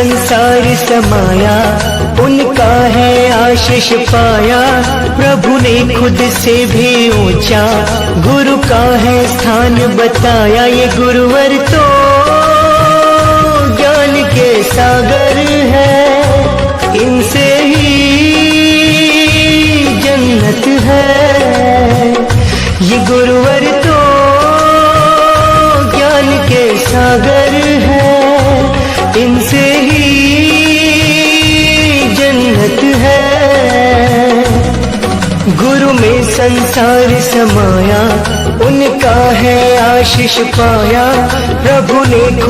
संसार समाया, उनका है आशीष पाया। प्रभु ने खुद से भी ऊंचा गुरु का है स्थान बताया। ये गुरुवर तो ज्ञान के सागर है, इनसे ही जन्नत है। ये गुरुवर तो ज्ञान के सागर है, इनसे ही जन्नत है। गुरु में संसार समाया, उनका है आशीष पाया। प्रभु ने खुद